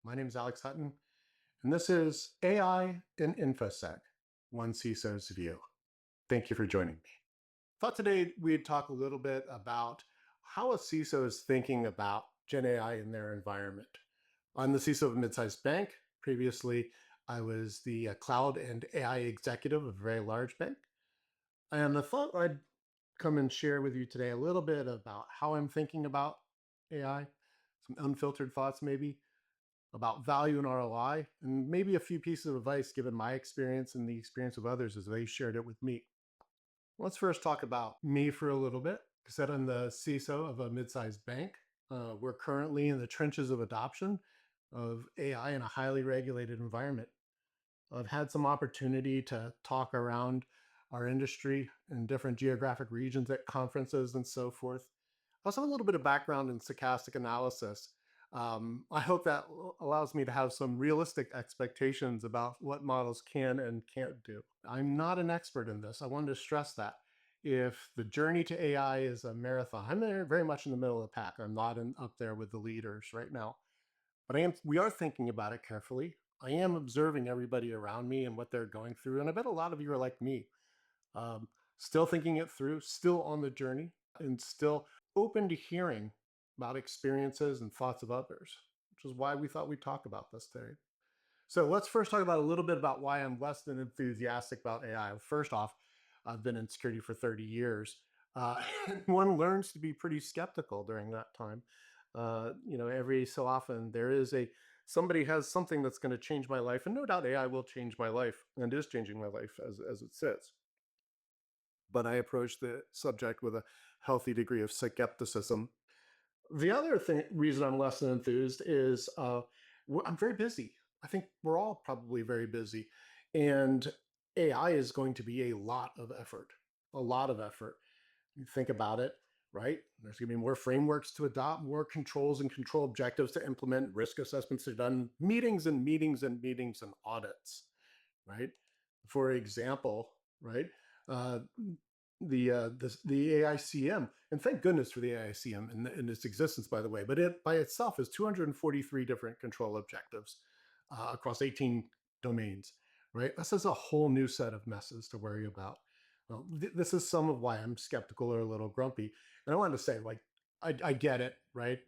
My name is Alex Hutton, and this is AI in InfoSec, one CISO's view. Thank you for joining me. Thought today we'd talk a little bit about how a CISO is thinking about Gen AI in their environment. I'm the CISO of a mid-sized bank. Previously, I was the cloud and AI executive of a very large bank. And I thought I'd come and share with you today a little bit about how I'm thinking about AI, some unfiltered thoughts maybe, about value and ROI, and maybe a few pieces of advice given my experience and the experience of others as they shared it with me. Let's first talk about me for a little bit. I said I'm the CISO of a mid-sized bank. We're currently in the trenches of adoption of AI in a highly regulated environment. I've had some opportunity to talk around our industry in different geographic regions at conferences and so forth. I also have a little bit of background in stochastic analysis. I hope that allows me to have some realistic expectations about what models can and can't do. I'm not an expert in this. I wanted to stress that. If the journey to AI is a marathon, I'm there very much in the middle of the pack. I'm not up there with the leaders right now. But we are thinking about it carefully. I am observing everybody around me and what they're going through. And I bet a lot of you are like me, um, still thinking it through, still on the journey, and still open to hearing about experiences and thoughts of others, which is why we thought we'd talk about this today. So let's first talk about a little bit about why I'm less than enthusiastic about AI. First off, I've been in security for 30 years. One learns to be pretty skeptical during that time. Every so often there is somebody has something that's going to change my life, and no doubt AI will change my life and is changing my life as it sits. But I approach the subject with a healthy degree of skepticism. The other reason I'm less than enthused is I'm very busy. I think we're all probably very busy. And AI is going to be a lot of effort, a lot of effort. You think about it, right? There's going to be more frameworks to adopt, more controls and control objectives to implement, risk assessments to be done, meetings and meetings and meetings and audits, right? For example, right? Uh, the AICM, and thank goodness for the AICM and its existence, by the way, but it by itself is 243 different control objectives across 18 domains, right? This is a whole new set of messes to worry about. Well, this is some of why I'm skeptical or a little grumpy. And I wanted to say, like, I get it, right?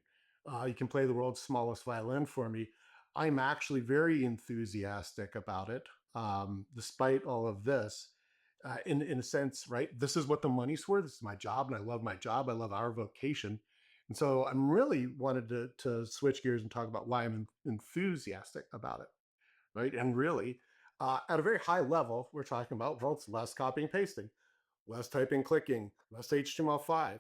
You can play the world's smallest violin for me. I'm actually very enthusiastic about it, despite all of this in a sense, right? This is what the money's for. This is my job, and I love my job. I love our vocation. And so I'm really wanted to switch gears and talk about why I'm enthusiastic about it, right? And really, at a very high level, we're talking about, well, it's less copying and pasting, less typing, clicking, less HTML5,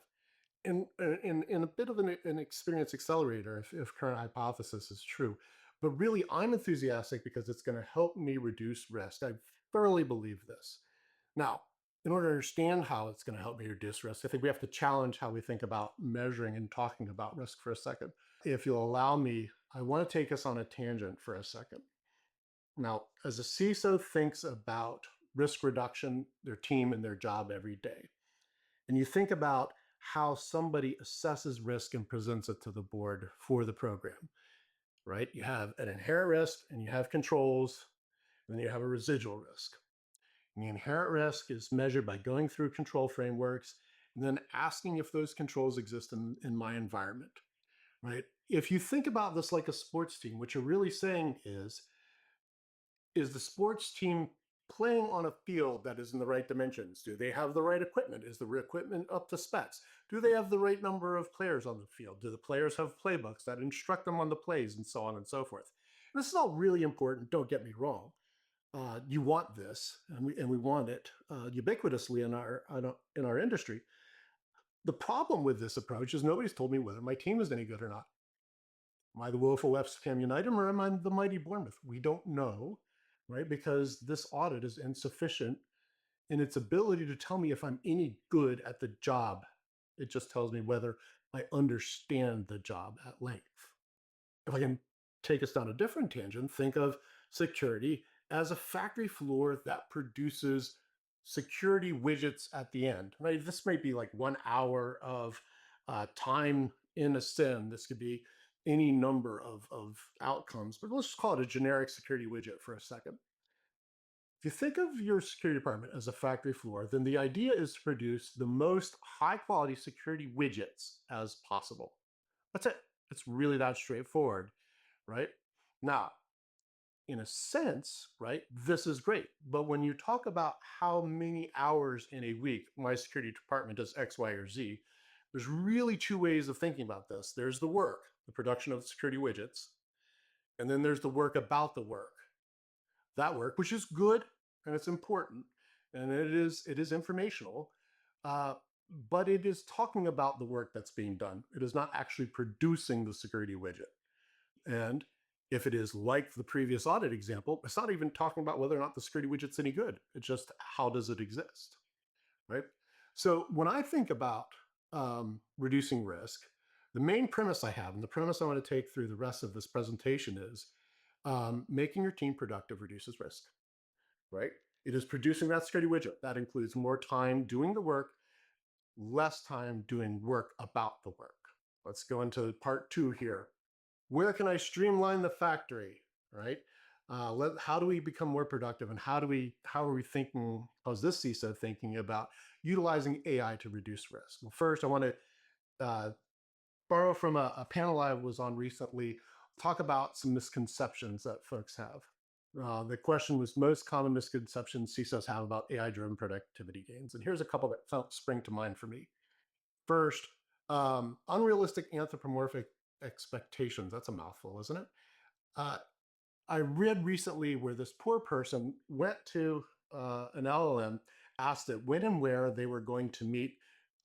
in a bit of an experience accelerator, if current hypothesis is true. But really, I'm enthusiastic because it's going to help me reduce risk. I thoroughly believe this. Now, in order to understand how it's going to help me reduce risk, I think we have to challenge how we think about measuring and talking about risk for a second. If you'll allow me, I want to take us on a tangent for a second. Now, as a CISO thinks about risk reduction, their team and their job every day, and you think about how somebody assesses risk and presents it to the board for the program, right? You have an inherent risk and you have controls, and then you have a residual risk. And the inherent risk is measured by going through control frameworks and then asking if those controls exist in my environment, right? If you think about this like a sports team, what you're really saying is the sports team playing on a field that is in the right dimensions? Do they have the right equipment? Is the equipment up to specs? Do they have the right number of players on the field? Do the players have playbooks that instruct them on the plays and so on and so forth? And this is all really important, don't get me wrong. You want this, and we want it ubiquitously in our industry. The problem with this approach is nobody's told me whether my team is any good or not. Am I the woeful West Ham United, or am I the mighty Bournemouth? We don't know, right? Because this audit is insufficient in its ability to tell me if I'm any good at the job. It just tells me whether I understand the job at length. If I can take us down a different tangent, think of security as a factory floor that produces security widgets at the end, right? This might be like 1 hour of time in a SIM. This could be any number of outcomes, but let's just call it a generic security widget for a second. If you think of your security department as a factory floor, then the idea is to produce the most high quality security widgets as possible. That's it. It's really that straightforward, right? Now, in a sense, right, this is great. But when you talk about how many hours in a week my security department does X, Y, or Z, there's really two ways of thinking about this. There's the work, the production of security widgets, and then there's the work about the work. That work, which is good and it's important, and it is informational, uh, but it is talking about the work that's being done. It is not actually producing the security widget. And if it is like the previous audit example, it's not even talking about whether or not the security widget's any good. It's just how does it exist, right? So when I think about reducing risk, the main premise I have, and the premise I want to take through the rest of this presentation is making your team productive reduces risk, right? It is producing that security widget. That includes more time doing the work, less time doing work about the work. Let's go into part 2 here. Where can I streamline the factory, right? How do we become more productive, and how are we thinking, how's this CISO thinking about utilizing AI to reduce risk? Well, first, I want to borrow from a panel I was on recently, talk about some misconceptions that folks have. The question was most common misconceptions CISOs have about AI-driven productivity gains. And here's a couple that spring to mind for me. First, unrealistic anthropomorphic expectations. That's a mouthful, isn't it? I read recently where this poor person went to an LLM, asked it when and where they were going to meet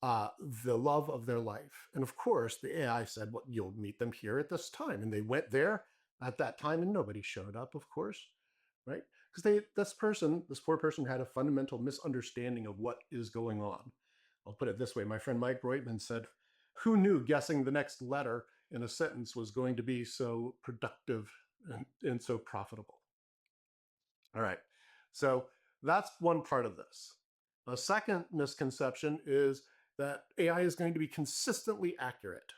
the love of their life. And of course, the AI said, well, you'll meet them here at this time. And they went there at that time and nobody showed up, of course, right? Because this poor person had a fundamental misunderstanding of what is going on. I'll put it this way. My friend Mike Reutman said, who knew guessing the next letter in a sentence was going to be so productive and so profitable? All right. So that's one part of this. A second misconception is that AI is going to be consistently accurate,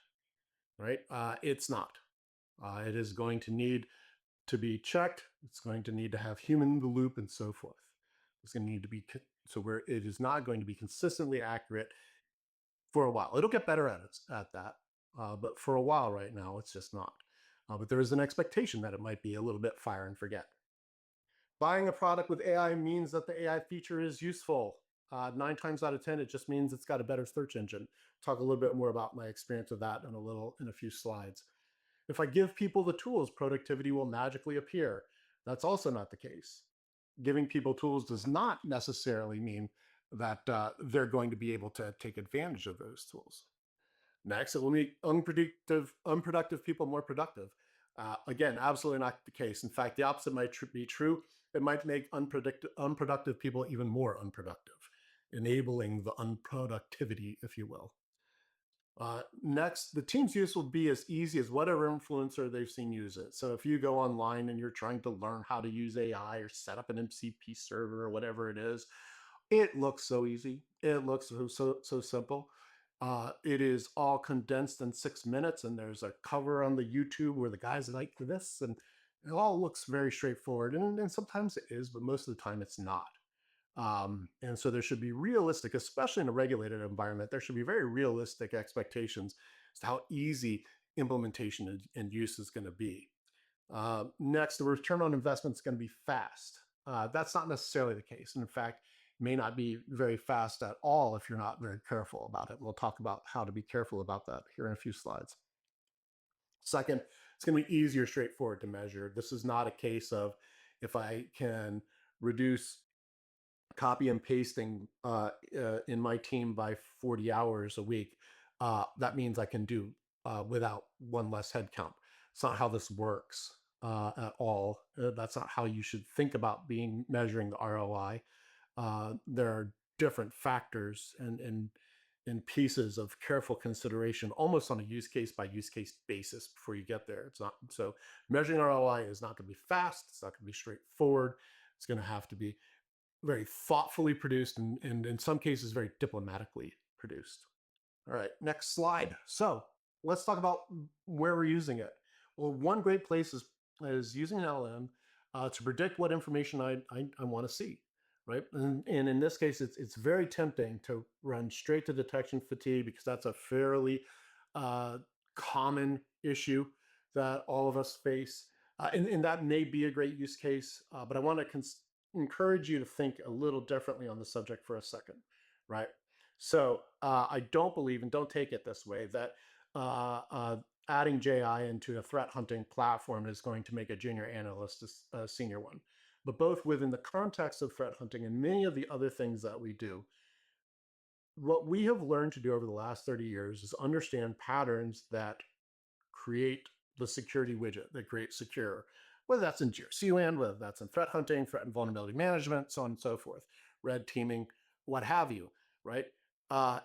right? It's not. It is going to need to be checked. It's going to need to have human in the loop and so forth. It's going to need to be, so where it is not going to be consistently accurate for a while. It'll get better at that. But for a while right now, it's just not. But there is an expectation that it might be a little bit fire and forget. Buying a product with AI means that the AI feature is useful. 9 times out of 10, it just means it's got a better search engine. Talk a little bit more about my experience with that in a few slides. If I give people the tools, productivity will magically appear. That's also not the case. Giving people tools does not necessarily mean that they're going to be able to take advantage of those tools. Next, it will make unproductive people more productive. Again, absolutely not the case. In fact, the opposite might be true. It might make unproductive people even more unproductive, enabling the unproductivity, if you will. Next, the team's use will be as easy as whatever influencer they've seen use it. So if you go online and you're trying to learn how to use AI or set up an MCP server or whatever it is, it looks so easy. It looks so simple. It is all condensed in 6 minutes, and there's a cover on the YouTube where the guy's like this, and it all looks very straightforward. And sometimes it is, but most of the time it's not. And so there should be realistic, especially in a regulated environment, there should be very realistic expectations as to how easy implementation and use is going to be. Next, the return on investment is going to be fast. That's not necessarily the case. And in fact, may not be very fast at all if you're not very careful about it. We'll talk about how to be careful about that here in a few slides. Second, it's going to be easier, straightforward to measure. This is not a case of if I can reduce copy and pasting in my team by 40 hours a week, that means I can do without one less headcount. It's not how this works at all. That's not how you should think about measuring the ROI. There are different factors and pieces of careful consideration, almost on a use case by use case basis before you get there. It's not so measuring ROI is not going to be fast. It's not going to be straightforward. It's going to have to be very thoughtfully produced and in some cases very diplomatically produced. All right, next slide. So let's talk about where we're using it. Well, one great place is using an LM to predict what information I want to see, right? And in this case, it's very tempting to run straight to detection fatigue because that's a fairly uh, common issue that all of us face. And that may be a great use case, but I want to encourage you to think a little differently on the subject for a second, right? So I don't believe, and don't take it this way, that uh, uh, adding JI into a threat hunting platform is going to make a junior analyst a senior one. But both within the context of threat hunting and many of the other things that we do, what we have learned to do over the last 30 years is understand patterns that create the security widget that creates secure, whether that's in GRC land, whether that's in threat hunting, threat and vulnerability management, so on and so forth, red teaming, what have you, right?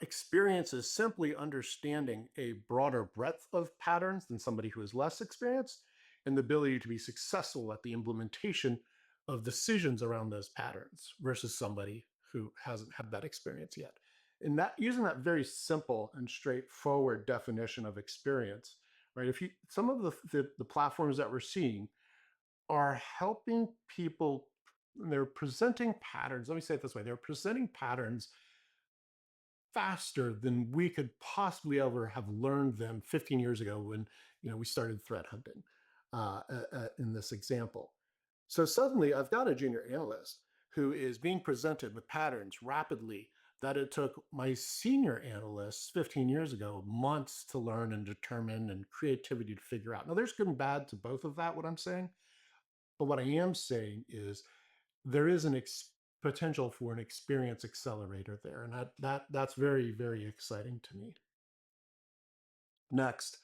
Experience is simply understanding a broader breadth of patterns than somebody who is less experienced, and the ability to be successful at the implementation of decisions around those patterns versus somebody who hasn't had that experience yet. And that using that very simple and straightforward definition of experience, right? If you some of the platforms that we're seeing are helping people, they're presenting patterns. Let me say it this way: they're presenting patterns faster than we could possibly ever have learned them 15 years ago when we started threat hunting in this example. So suddenly I've got a junior analyst who is being presented with patterns rapidly that it took my senior analysts 15 years ago months to learn and determine and creativity to figure out. Now there's good and bad to both of that, what I'm saying. But what I am saying is there is potential for an experience accelerator there, and that's very, very exciting to me. Next,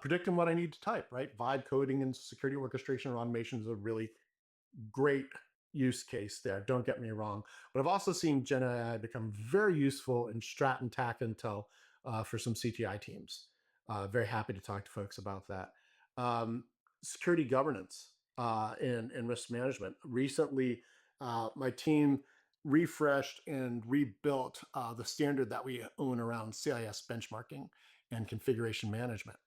predicting what I need to type, right? Vibe coding and security orchestration and automation is a really great use case there. Don't get me wrong, but I've also seen Gen AI become very useful in strat and tac intel for some CTI teams. Very happy to talk to folks about that. Um, Security governance and risk management. Recently, my team refreshed and rebuilt the standard that we own around CIS benchmarking and configuration management.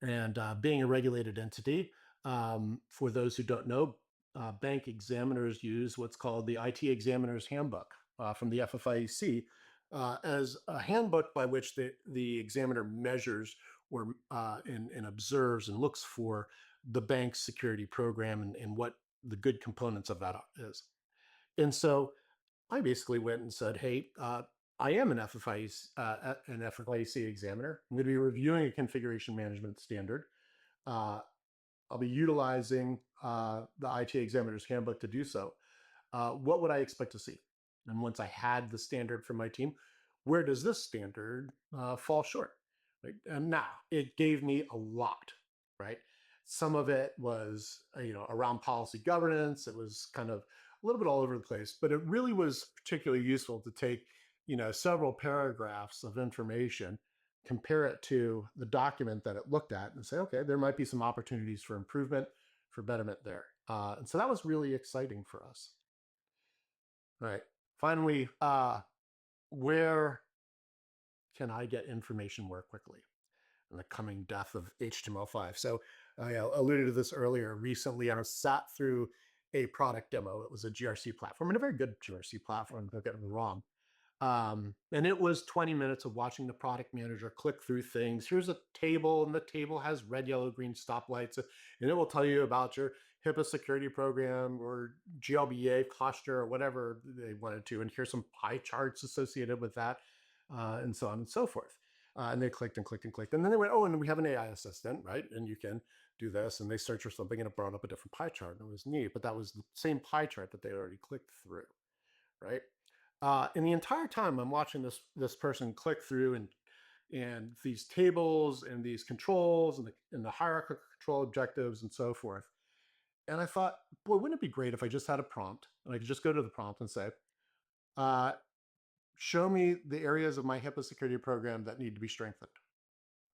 And being a regulated entity, for those who don't know, bank examiners use what's called the IT Examiner's Handbook from the FFIEC as a handbook by which the examiner measures or and observes and looks for the bank's security program and what the good components of that is. And so I basically went and said, hey, I am an FFIEC examiner. I'm going to be reviewing a configuration management standard. Uh, I'll be utilizing the IT Examiner's Handbook to do so. What would I expect to see? And once I had the standard for my team, where does this standard fall short? Right? And now it gave me a lot, right? Some of it was, around policy governance. It was kind of a little bit all over the place, but it really was particularly useful to take, several paragraphs of information, compare it to the document that it looked at, and say, okay, there might be some opportunities for improvement, for betterment there. And so that was really exciting for us. All right. Finally, where can I get information more quickly? And the coming death of HTML5. So I alluded to this earlier. Recently, I sat through a product demo. It was a GRC platform, and a very good GRC platform, don't get me wrong. And it was 20 minutes of watching the product manager click through things. Here's a table, and the table has red, yellow, green stoplights, and it will tell you about your HIPAA security program or GLBA posture or whatever they wanted to. And here's some pie charts associated with that, and so on and so forth. And they clicked and clicked and clicked. And then they went, oh, and we have an AI assistant, right? And you can do this. And they searched for something and it brought up a different pie chart. And it was neat, but that was the same pie chart that they already clicked through, right? And the entire time I'm watching this person click through and these tables and these controls and the hierarchical control objectives and so forth. And I thought, boy, wouldn't it be great if I just had a prompt and I could just go to the prompt and say, uh, show me the areas of my HIPAA security program that need to be strengthened.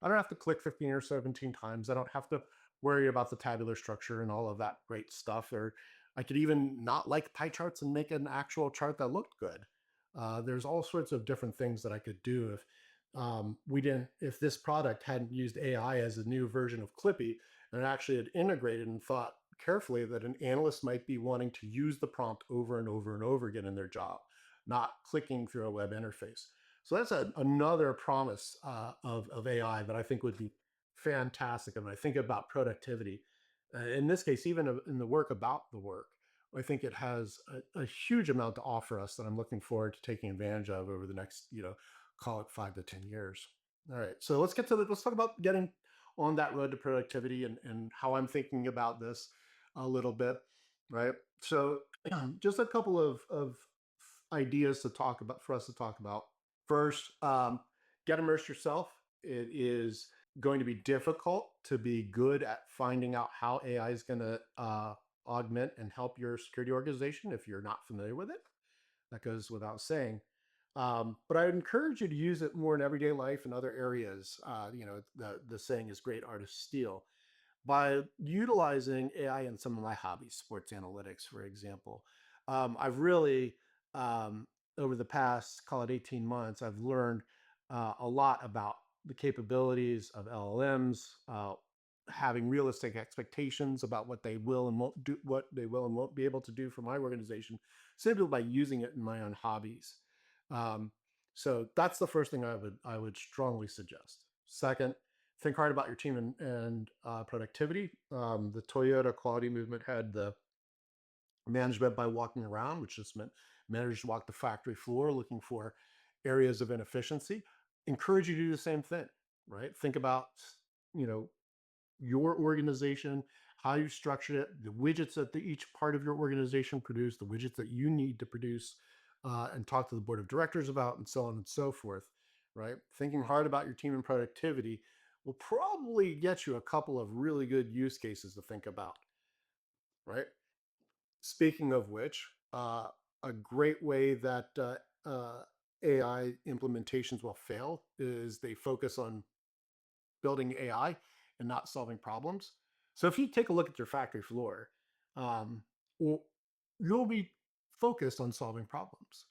I don't have to click 15 or 17 times. I don't have to worry about the tabular structure and all of that great stuff. Or I could even not like pie charts and make an actual chart that looked good. There's all sorts of different things that I could do if we didn't, if this product hadn't used AI as a new version of Clippy and actually had integrated and thought carefully that an analyst might be wanting to use the prompt over and over and over again in their job, not clicking through a web interface. So that's another promise of AI that I think would be fantastic. And when I think about productivity, in this case, even in the work about the work, I think it has a huge amount to offer us that I'm looking forward to taking advantage of over the next, call it 5 to 10 years. All right, so let's talk about getting on that road to productivity and how I'm thinking about this a little bit, right? So just a couple of ideas to talk about for us to talk about. First, get immersed yourself. It is going to be difficult to be good at finding out how AI is going to augment and help your security organization if you're not familiar with it. That goes without saying. But I would encourage you to use it more in everyday life and other areas. The saying is great artists steal. By utilizing AI in some of my hobbies, sports analytics, for example, I've really, um, over the past, call it 18 months, I've learned a lot about the capabilities of LLMs, having realistic expectations about what they will and won't do, what they will and won't be able to do for my organization, simply by using it in my own hobbies. Um, so that's the first thing I would strongly suggest. Second, think hard about your team and productivity. The Toyota quality movement had the management by walking around, which just meant managers walk the factory floor looking for areas of inefficiency. Encourage you to do the same thing, right? Think about, you know, your organization, how you structured it, the widgets that each part of your organization produce, the widgets that you need to produce, and talk to the board of directors about, and so on and so forth, right? Thinking hard about your team and productivity will probably get you a couple of really good use cases to think about, right? Speaking of which, a great way that AI implementations will fail is they focus on building AI and not solving problems. So if you take a look at your factory floor, um, well, you'll be focused on solving problems.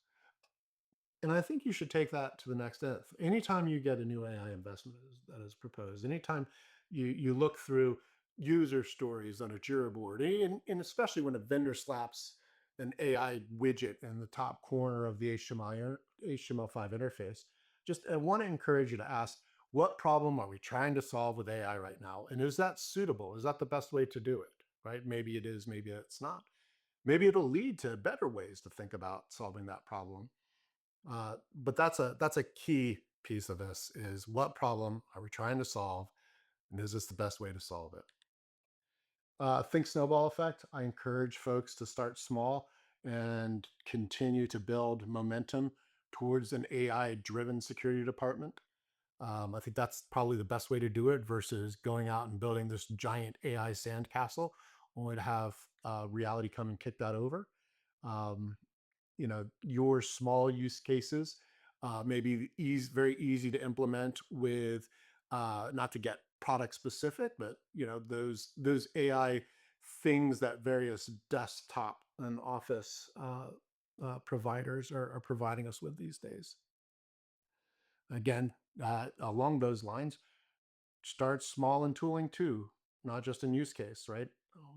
And I think you should take that to the next nth. Anytime you get a new AI investment that is proposed, anytime you look through user stories on a Jira board, and especially when a vendor slaps an AI widget in the top corner of the HTML5 interface, just I want to encourage you to ask, what problem are we trying to solve with AI right now? And is that suitable? Is that the best way to do it? Right? Maybe it is, maybe it's not. Maybe it'll lead to better ways to think about solving that problem. But that's a key piece of this is what problem are we trying to solve, and is this the best way to solve it? Think snowball effect. I encourage folks to start small and continue to build momentum towards an AI driven security department. I think that's probably the best way to do it versus going out and building this giant AI sandcastle only to have reality come and kick that over. Um, your small use cases may be very easy to implement with not to get product specific, but those AI things that various desktop and office providers are providing us with these days. Again, along those lines, start small in tooling too, not just in use case, right?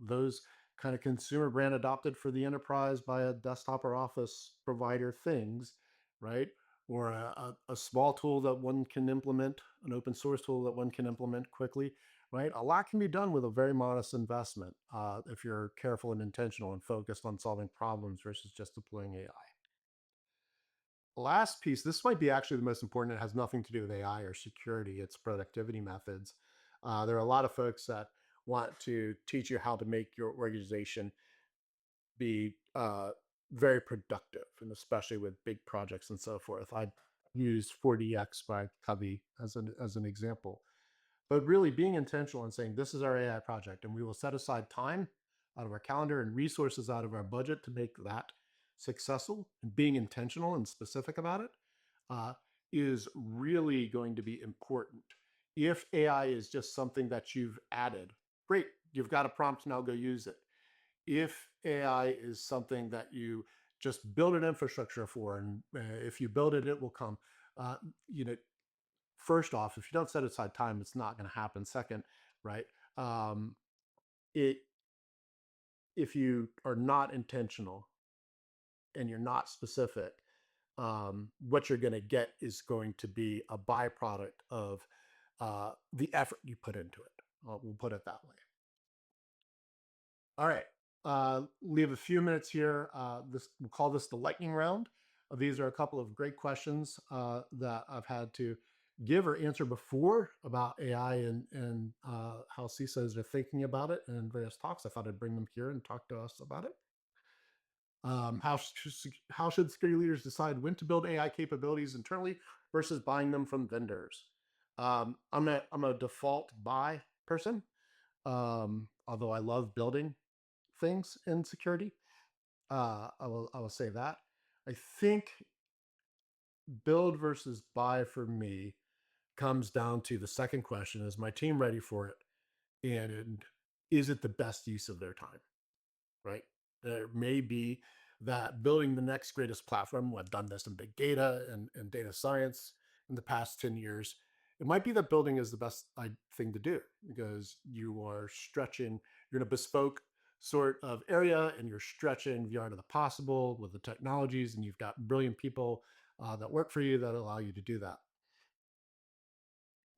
Those kind of consumer brand adopted for the enterprise by a desktop or office provider things, right? Or a small tool that one can implement, an open source tool that one can implement quickly, right? A lot can be done with a very modest investment if you're careful and intentional and focused on solving problems versus just deploying AI. Last piece, this might be actually the most important. It has nothing to do with AI or security, it's productivity methods. There are a lot of folks that want to teach you how to make your organization be very productive, and especially with big projects and so forth. I use 4DX by Covey as an example. But really being intentional and saying, this is our AI project, and we will set aside time out of our calendar and resources out of our budget to make that successful, and being intentional and specific about it uh, is really going to be important. If AI is just something that you've added, great, you've got a prompt, now go use it. If AI is something that you just build an infrastructure for, and if you build it, it will come. Uh, you know, first off, if you don't set aside time, it's not going to happen. Second, right? Um, it if you are not intentional and you're not specific, what you're going to get is going to be a byproduct of the effort you put into it. We'll put it that way. All right. Leave a few minutes here. We'll call this the lightning round. These are a couple of great questions that I've had to give or answer before about AI and how CISOs are thinking about it in various talks. I thought I'd bring them here and talk to us about it. How should security leaders decide when to build AI capabilities internally versus buying them from vendors? I'm a default buy person, although I love building things in security. I will say that. I think build versus buy for me comes down to the second question: is my team ready for it, and is it the best use of their time? Right? There may be that building the next greatest platform. I've done this in big data and data science in the past 10 years. It might be that building is the best thing to do because you are stretching, you're in a bespoke sort of area and you're stretching beyond the possible with the technologies, and you've got brilliant people that work for you that allow you to do that.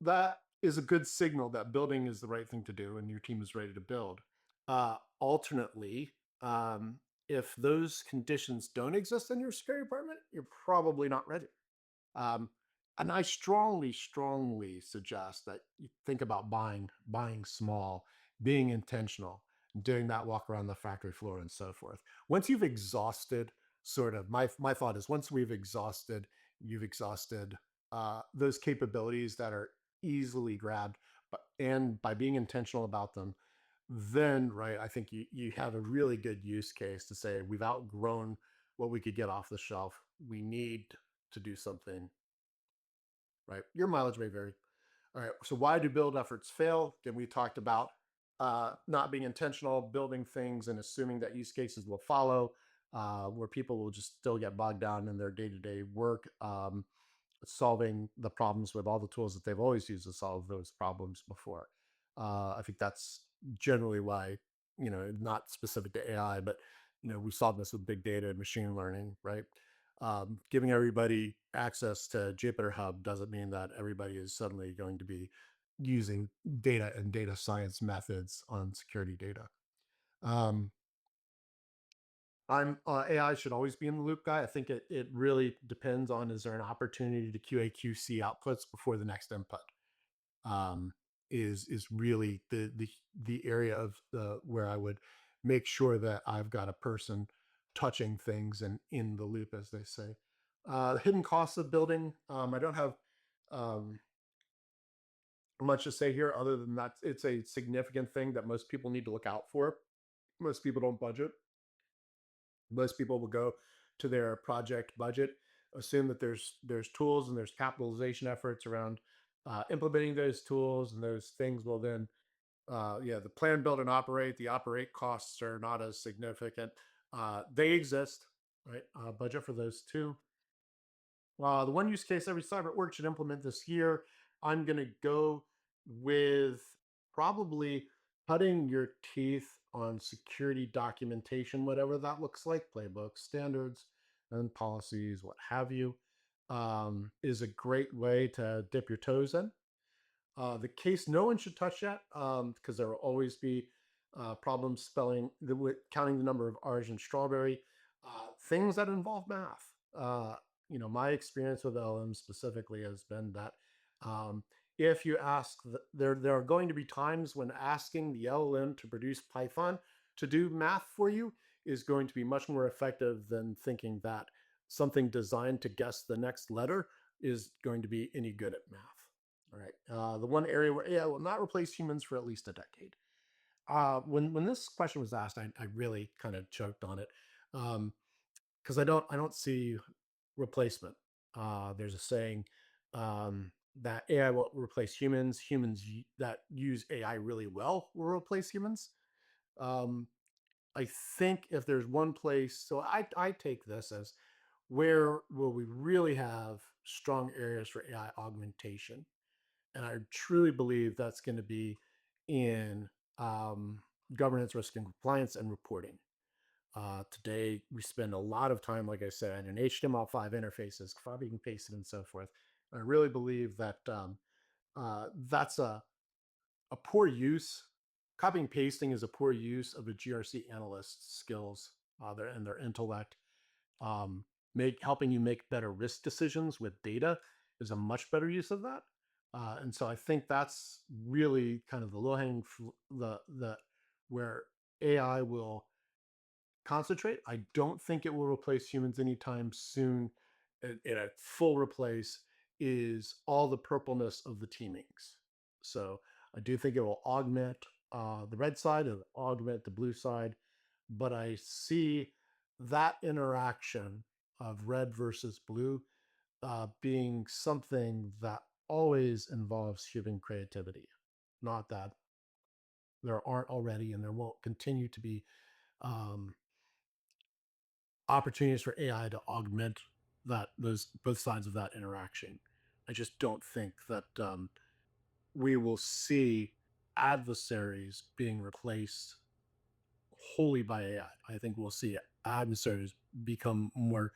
That is a good signal that building is the right thing to do and your team is ready to build. Alternately, if those conditions don't exist in your security department, you're probably not ready. Um, and I strongly, strongly suggest that you think about buying small, being intentional, doing that walk around the factory floor and so forth. Once you've exhausted, sort of my thought is once you've exhausted those capabilities that are easily grabbed, but and by being intentional about them, then right, I think you have a really good use case to say we've outgrown what we could get off the shelf. We need to do something, right? Your mileage may vary. All right. So why do build efforts fail? Again, we talked about not being intentional, building things and assuming that use cases will follow, where people will just still get bogged down in their day-to-day work, solving the problems with all the tools that they've always used to solve those problems before. I think that's generally why, not specific to AI, but we solved this with big data and machine learning, right? Giving everybody access to Jupyter Hub doesn't mean that everybody is suddenly going to be using data and data science methods on security data. Um, I'm AI should always be in the loop guy. I think it really depends on, is there an opportunity to QA/QC outputs before the next input? Um, is really the area of the where I would make sure that I've got a person touching things and in the loop, as they say. The hidden costs of building. I don't have um, much to say here other than that it's a significant thing that most people need to look out for. Most people don't budget. Most people will go to their project budget, assume that there's tools and there's capitalization efforts around implementing those tools, and those things will then the plan, build, and operate. The operate costs are not as significant. They exist, right? Budget for those too. The one use case every cyber at work should implement this year. I'm going to go with probably cutting your teeth on security documentation, whatever that looks like, playbooks, standards, and policies, what have you, is a great way to dip your toes in. The case no one should touch yet, because there will always be problems counting the number of R's in strawberry. Things that involve math. My experience with LM specifically has been that um, if you ask, there are going to be times when asking the LLM to produce Python to do math for you is going to be much more effective than thinking that something designed to guess the next letter is going to be any good at math. All right. The one area where AI will not replace humans for at least a decade. When this question was asked, I really kind of choked on it because I don't see replacement. There's a saying that AI will replace humans. That use AI really well will replace humans. Um, I think if there's one place, so I take this as where will we really have strong areas for AI augmentation And I truly believe that's going to be in um, governance, risk, and compliance and reporting. Today, we spend a lot of time, like I said, in HTML5 interfaces, copying and pasting, and so forth. I really believe that that's a poor use. Copying and pasting is a poor use of a GRC analyst's skills and their intellect. Um, helping you make better risk decisions with data is a much better use of that. And so I think that's really kind of the low hanging the where AI will concentrate. I don't think it will replace humans anytime soon. In a full replace is all the purpleness of the teamings. So I do think it will augment the red side and augment the blue side, but I see that interaction of red versus blue being something that always involves human creativity. Not that there aren't already and there won't continue to be um, opportunities for AI to augment those both sides of that interaction. I just don't think that we will see adversaries being replaced wholly by AI. I think we'll see adversaries become more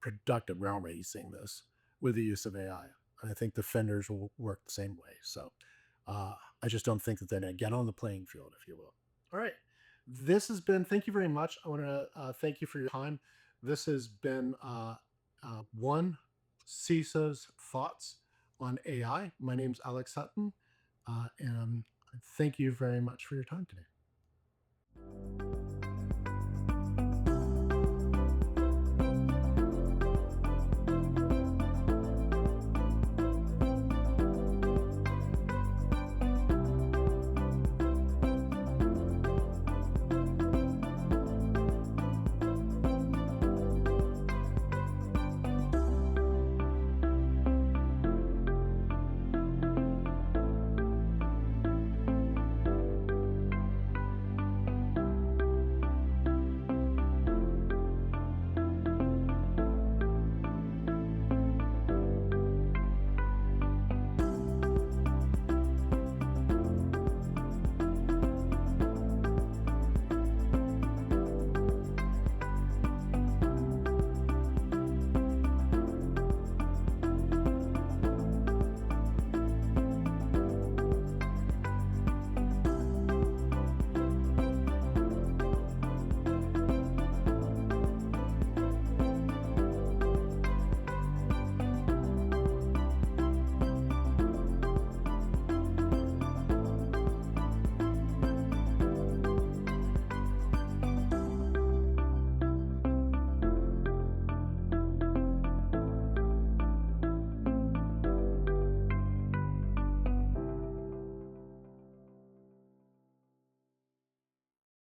productive. We're already seeing this with the use of AI. And I think defenders will work the same way. So uh, I just don't think that they're going to get on the playing field, if you will. All right. This has been, thank you very much. I want to thank you for your time. This has been one CISO's thoughts on AI. My name's Alex Hutton, and thank you very much for your time today.